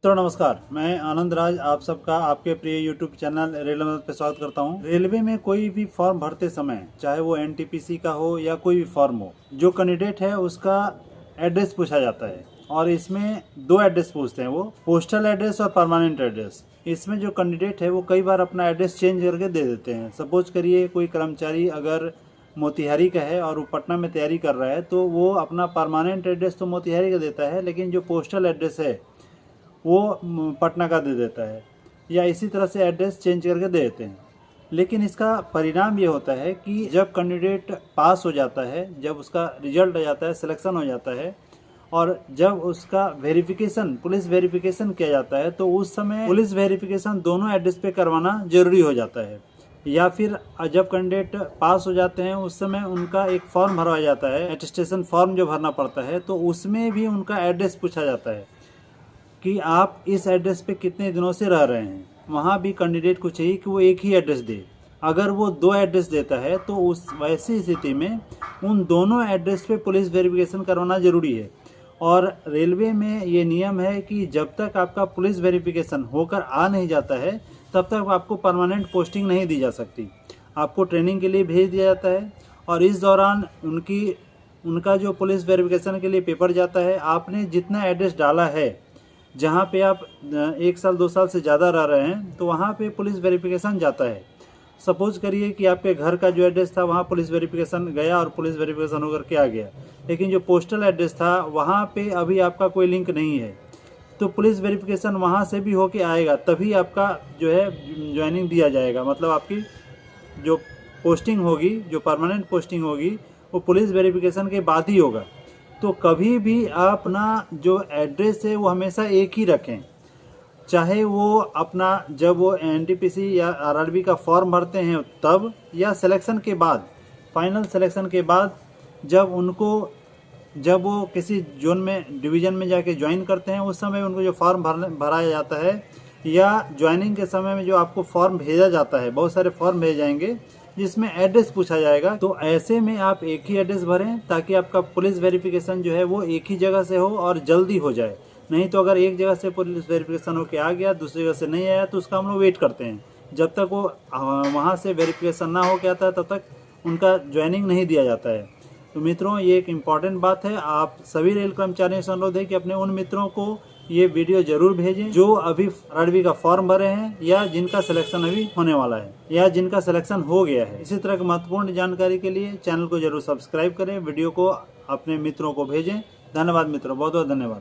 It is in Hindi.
तो नमस्कार, मैं आनंद राज आप सबका आपके प्रिय यूट्यूब चैनल रेलवे मदद पे स्वागत करता हूं। रेलवे में कोई भी फॉर्म भरते समय, चाहे वो एनटीपीसी का हो या कोई भी फॉर्म हो, जो कैंडिडेट है उसका एड्रेस पूछा जाता है और इसमें दो एड्रेस पूछते हैं, वो पोस्टल एड्रेस और परमानेंट एड्रेस। इसमें जो कैंडिडेट है वो कई बार अपना एड्रेस चेंज करके दे देते हैं। सपोज करिए कोई कर्मचारी अगर मोतिहारी का है और वो पटना में तैयारी कर रहा है, तो वो अपना परमानेंट एड्रेस तो मोतिहारी का देता है, लेकिन जो पोस्टल एड्रेस है वो पटना का दे देता है, या इसी तरह से एड्रेस चेंज करके दे देते हैं। लेकिन इसका परिणाम ये होता है कि जब कैंडिडेट पास हो जाता है, जब उसका रिजल्ट आ जाता है, सिलेक्शन हो जाता है और जब उसका वेरिफिकेशन, पुलिस वेरिफिकेशन किया जाता है, तो उस समय पुलिस वेरिफिकेशन दोनों एड्रेस पे करवाना जरूरी हो जाता है। या फिर जब कैंडिडेट पास हो जाते हैं उस समय उनका एक फॉर्म भरवाया जाता है, अटेस्टेशन फॉर्म जो भरना पड़ता है, तो उसमें भी उनका एड्रेस पूछा जाता है कि आप इस एड्रेस पे कितने दिनों से रह रहे हैं। वहाँ भी कैंडिडेट को चाहिए कि वो एक ही एड्रेस दे। अगर वो दो एड्रेस देता है तो उस वैसी स्थिति में उन दोनों एड्रेस पे पुलिस वेरिफिकेशन करवाना ज़रूरी है। और रेलवे में ये नियम है कि जब तक आपका पुलिस वेरिफिकेशन होकर आ नहीं जाता है तब तक आपको परमानेंट पोस्टिंग नहीं दी जा सकती। आपको ट्रेनिंग के लिए भेज दिया जाता है और इस दौरान उनका जो पुलिस वेरिफिकेशन के लिए पेपर जाता है, आपने जितना एड्रेस डाला है, जहाँ पे आप 1 साल 2 साल से ज़्यादा रह रहे हैं, तो वहाँ पे पुलिस वेरिफिकेशन जाता है। सपोज करिए कि आपके घर का जो एड्रेस था वहाँ पुलिस वेरिफिकेशन गया और पुलिस वेरिफिकेशन होकर के आ गया, लेकिन जो पोस्टल एड्रेस था वहाँ पे अभी आपका कोई लिंक नहीं है, तो पुलिस वेरिफिकेशन वहाँ से भी होके आएगा, तभी आपका जो है ज्वाइनिंग दिया जाएगा। मतलब आपकी जो पोस्टिंग होगी, जो परमानेंट पोस्टिंग होगी, वो पुलिस वेरिफिकेशन के बाद ही होगा। तो कभी भी अपना जो एड्रेस है वो हमेशा एक ही रखें, चाहे वो अपना जब वो एनटीपीसी या आरआरबी का फॉर्म भरते हैं तब, या सिलेक्शन के बाद, फाइनल सिलेक्शन के बाद, जब वो किसी जोन में, डिवीज़न में जाके ज्वाइन करते हैं, उस समय उनको जो फॉर्म भराया जाता है, या ज्वाइनिंग के समय में जो आपको फॉर्म भेजा जाता है, बहुत सारे फॉर्म भेज जाएंगे जिसमें एड्रेस पूछा जाएगा, तो ऐसे में आप एक ही एड्रेस भरें ताकि आपका पुलिस वेरिफिकेशन जो है वो एक ही जगह से हो और जल्दी हो जाए। नहीं तो अगर एक जगह से पुलिस वेरिफिकेशन होके आ गया, दूसरी जगह से नहीं आया, तो उसका हम लोग वेट करते हैं। जब तक वो वहाँ से वेरिफिकेशन ना हो के आता है तब तक उनका ज्वाइनिंग नहीं दिया जाता है। तो मित्रों, ये एक इम्पॉर्टेंट बात है। आप सभी रेल कर्मचारियों से अनुरोध है कि अपने उन मित्रों को ये वीडियो जरूर भेजें जो अभी आरआरबी का फॉर्म भरे हैं, या जिनका सिलेक्शन अभी होने वाला है, या जिनका सिलेक्शन हो गया है। इसी तरह की महत्वपूर्ण जानकारी के लिए चैनल को जरूर सब्सक्राइब करें, वीडियो को अपने मित्रों को भेजें। धन्यवाद मित्रों, बहुत बहुत धन्यवाद।